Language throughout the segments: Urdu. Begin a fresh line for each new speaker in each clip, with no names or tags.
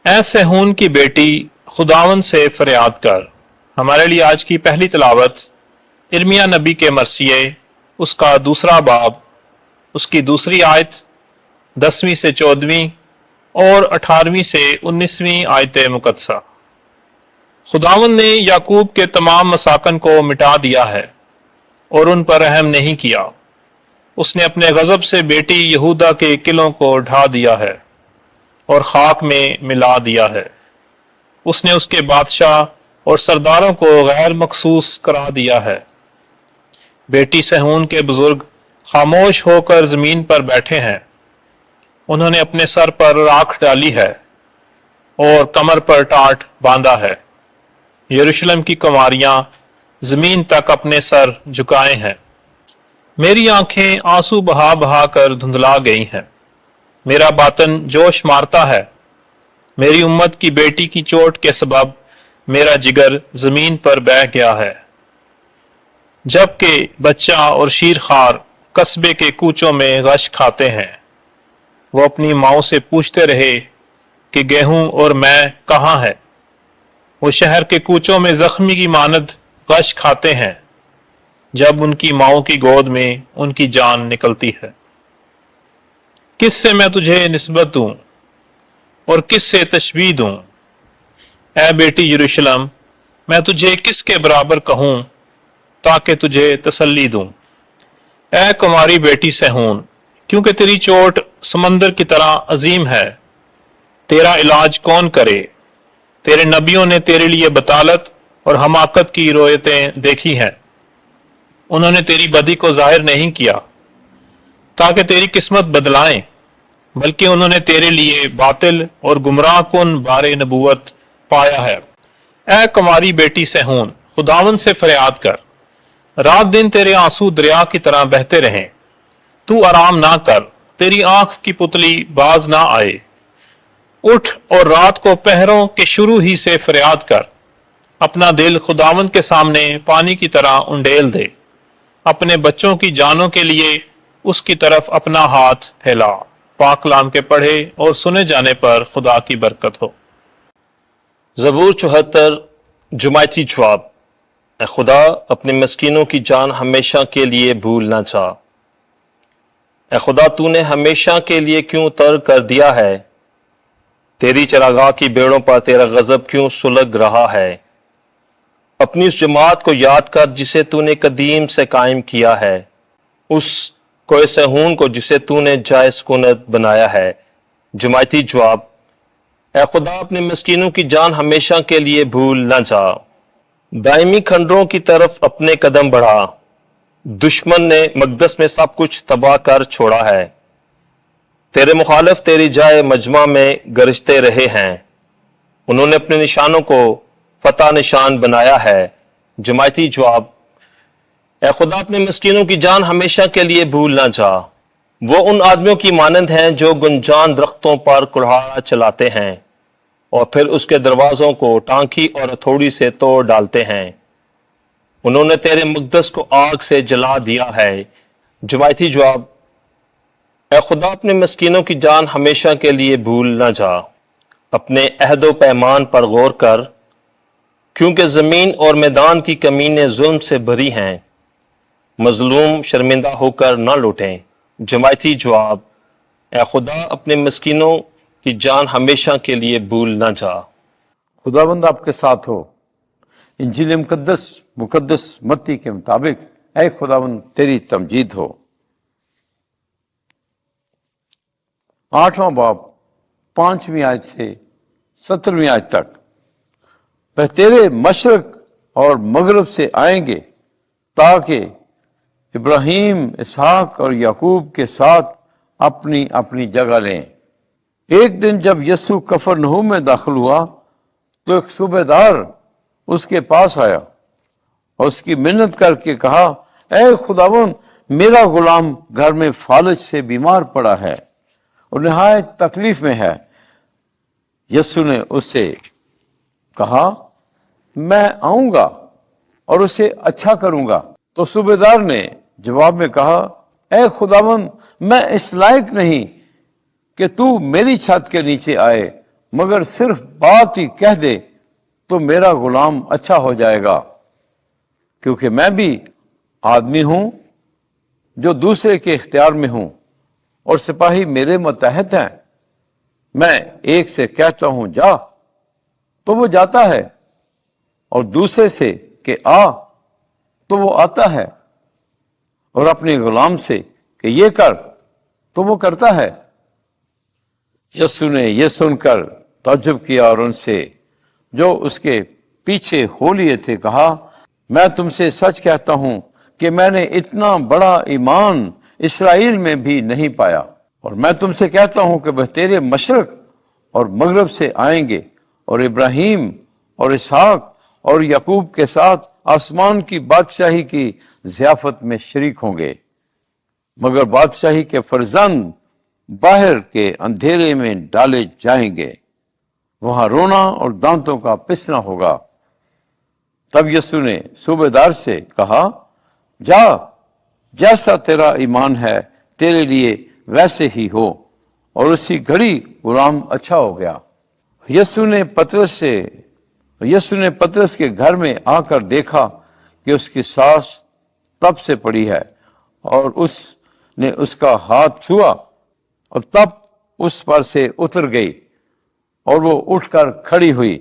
اے سہون کی بیٹی، خداون سے فریاد کر۔ ہمارے لیے آج کی پہلی تلاوت ارمیا نبی کے مرثیے، اس کا دوسرا باب، اس کی دوسری آیت 10ویں سے 14ویں اور 18ویں سے 19ویں آیت مقدسہ۔ خداون نے یعقوب کے تمام مساکن کو مٹا دیا ہے اور ان پر رحم نہیں کیا۔ اس نے اپنے غضب سے بیٹی یہودا کے قلعوں کو ڈھا دیا ہے اور خاک میں ملا دیا ہے۔ اس نے اس کے بادشاہ اور سرداروں کو غیر مخصوص کرا دیا ہے۔ بیٹی سہون کے بزرگ خاموش ہو کر زمین پر بیٹھے ہیں۔ انہوں نے اپنے سر پر راکھ ڈالی ہے اور کمر پر ٹاٹ باندھا ہے۔ یروشلم کی کنواریاں زمین تک اپنے سر جھکائے ہیں۔ میری آنکھیں آنسو بہا بہا کر دھندلا گئی ہیں۔ میرا باطن جوش مارتا ہے۔ میری امت کی بیٹی کی چوٹ کے سبب میرا جگر زمین پر بہہ گیا ہے۔ جبکہ بچہ اور شیرخوار قصبے کے کوچوں میں غش کھاتے ہیں۔ وہ اپنی ماؤں سے پوچھتے رہے کہ گیہوں اور میں کہاں ہے؟ وہ شہر کے کوچوں میں زخمی کی مانند غش کھاتے ہیں جب ان کی ماؤں کی گود میں ان کی جان نکلتی ہے۔ کس سے میں تجھے نسبت دوں اور کس سے تشبیہ دوں؟ اے بیٹی یروشلم، میں تجھے کس کے برابر کہوں تاکہ تجھے تسلی دوں؟ اے کماری بیٹی سہون، کیونکہ تیری چوٹ سمندر کی طرح عظیم ہے، تیرا علاج کون کرے؟ تیرے نبیوں نے تیرے لیے بطالت اور حماقت کی رویتیں دیکھی ہیں۔ انہوں نے تیری بدی کو ظاہر نہیں کیا تاکہ تیری قسمت بدلائیں، بلکہ انہوں نے تیرے لیے باطل اور گمراہ کن بار نبوت پایا ہے۔ اے کماری بیٹی سہون، خداون سے فریاد کر۔ رات دن تیرے آنسو دریا کی طرح بہتے رہیں۔ تو آرام نہ کر، تیری آنکھ کی پتلی باز نہ آئے۔ اٹھ اور رات کو پہروں کے شروع ہی سے فریاد کر۔ اپنا دل خداون کے سامنے پانی کی طرح انڈیل دے۔ اپنے بچوں کی جانوں کے لیے اس کی طرف اپنا ہاتھ پھیلا۔ پاک کلام کے پڑھے اور سنے جانے پر خدا کی برکت ہو۔
زبور 74 جماعتی جواب۔ اے خدا، اپنے مسکینوں کی جان ہمیشہ کے لیے بھول نہ جا۔ اے خدا، تو نے ہمیشہ کے لیے کیوں ترک کر دیا ہے؟ تیری چراگاہ کی بیڑوں پر تیرا غضب کیوں سلگ رہا ہے؟ اپنی اس جماعت کو یاد کر جسے تو نے قدیم سے قائم کیا ہے، اس کوہ سہون کو جسے تو نے جائے سکونت بنایا ہے۔ جماعتی جواب۔ اے خدا، اپنے مسکینوں کی جان ہمیشہ کے لیے بھول نہ جا۔ دائمی کھنڈروں کی طرف اپنے قدم بڑھا۔ دشمن نے مقدس میں سب کچھ تباہ کر چھوڑا ہے۔ تیرے مخالف تیری جائے مجمع میں گرجتے رہے ہیں۔ انہوں نے اپنے نشانوں کو فتح نشان بنایا ہے۔ جماعتی جواب۔ اے خدا، اپنے مسکینوں کی جان ہمیشہ کے لیے بھول نہ جا۔ وہ ان آدمیوں کی مانند ہیں جو گنجان درختوں پر کڑھاڑا چلاتے ہیں اور پھر اس کے دروازوں کو ٹانکی اور ہتھوڑی سے توڑ ڈالتے ہیں۔ انہوں نے تیرے مقدس کو آگ سے جلا دیا ہے۔ جماعتی جواب۔ اے خدا، اپنے مسکینوں کی جان ہمیشہ کے لیے بھول نہ جا۔ اپنے عہد و پیمان پر غور کر، کیونکہ زمین اور میدان کی کمینے ظلم سے بھری ہیں۔ مظلوم شرمندہ ہو کر نہ لوٹیں۔ جماعتی جواب۔ اے خدا، اپنے مسکینوں کی جان ہمیشہ کے لیے بھول نہ جا۔
خداوند آپ کے ساتھ ہو۔ انجیل مقدس متی کے مطابق اے خداوند تیری تمجید ہو۔ 8واں باب 5ویں آیت سے 17ویں آیت تک۔ وہ تیرے مشرق اور مغرب سے آئیں گے تاکہ ابراہیم، اسحاق اور یعقوب کے ساتھ اپنی اپنی جگہ لیں۔ ایک دن جب یسوع کفرنہوم میں داخل ہوا تو ایک صوبہ دار اس کے پاس آیا اور اس کی منت کر کے کہا، اے خداوند، میرا غلام گھر میں فالج سے بیمار پڑا ہے اور نہایت تکلیف میں ہے۔ یسوع نے اس سے کہا، میں آؤں گا اور اسے اچھا کروں گا۔ تو صوبہ دار نے جواب میں کہا، اے خداوند، میں اس لائق نہیں کہ تو میری چھت کے نیچے آئے مگر صرف بات ہی کہہ دے تو میرا غلام اچھا ہو جائے گا، کیونکہ میں بھی آدمی ہوں جو دوسرے کے اختیار میں ہوں، اور سپاہی میرے متحد ہیں۔ میں ایک سے کہتا ہوں جا تو وہ جاتا ہے، اور دوسرے سے کہ آ تو وہ آتا ہے، اور اپنے غلام سے کہ یہ کر تو وہ کرتا ہے۔ یسوع نے یہ سن کر تعجب کیا اور ان سے جو اس کے پیچھے ہو لیے تھے کہا، میں تم سے سچ کہتا ہوں کہ میں نے اتنا بڑا ایمان اسرائیل میں بھی نہیں پایا۔ اور میں تم سے کہتا ہوں کہ تیرے مشرق اور مغرب سے آئیں گے اور ابراہیم اور اسحاق اور یعقوب کے ساتھ آسمان کی بادشاہی کی ضیافت میں شریک ہوں گے، مگر بادشاہی کے فرزند باہر کے اندھیرے میں ڈالے جائیں گے، وہاں رونا اور دانتوں کا پسنا ہوگا۔ تب یسوع نے صوبیدار سے کہا، جا، جیسا تیرا ایمان ہے تیرے لیے ویسے ہی ہو، اور اسی گھڑی غلام اچھا ہو گیا۔ یسوع نے پطرس کے گھر میں آ کر دیکھا کہ اس کی ساس تب سے پڑی ہے، اور اس نے اس کا ہاتھ چھوا، اور تب اس پر سے اتر گئی، اور وہ اٹھ کر کھڑی ہوئی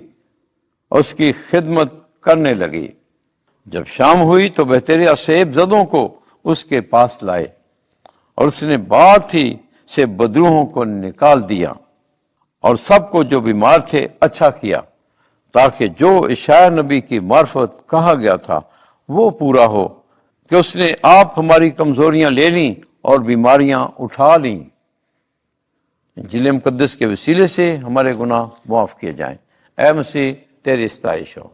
اور اس کی خدمت کرنے لگی۔ جب شام ہوئی تو بہتریا سیب زدوں کو اس کے پاس لائے، اور اس نے بات ہی سے بدروحوں کو نکال دیا، اور سب کو جو بیمار تھے اچھا کیا، تاکہ جو اشعیاء نبی کی معرفت کہا گیا تھا وہ پورا ہو کہ اس نے آپ ہماری کمزوریاں لے لیں اور بیماریاں اٹھا لیں۔ انجیل مقدس کے وسیلے سے ہمارے گناہ معاف کیے جائیں۔ اے مسیح تیری ستائش ہو۔